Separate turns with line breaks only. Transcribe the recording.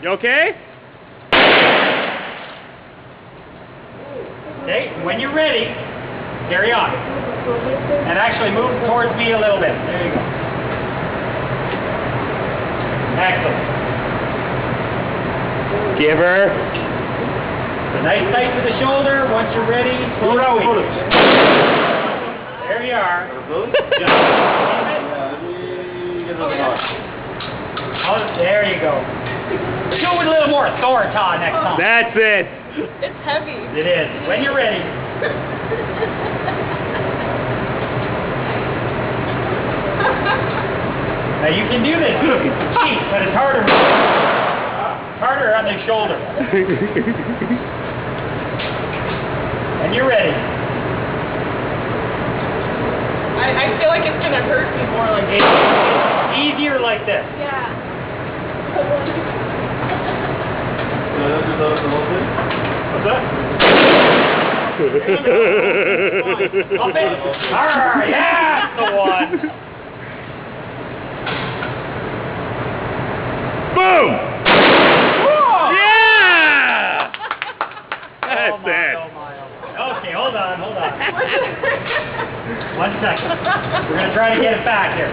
You okay?
Okay, when you're ready, carry on. And actually move towards me a little bit. There you go. Excellent.
Give her.
A nice tight to the shoulder. Once you're ready, slow down. There you are. Oh, there you go. Do it with a little more Thor next time.
That's it.
It's heavy.
It is. When you're ready. Now you can do this. It's cheap, but it's harder. It's harder on the shoulder. When you're ready.
I feel like it's going to hurt me more like this.
It's easier like this.
Yeah.
What's that? Up it. Alright, that's the one.
Boom!
Whoa!
Yeah! That's
Oh my,
it.
oh my, oh my. Okay, hold on. 1 second. We're going to try to get it back here.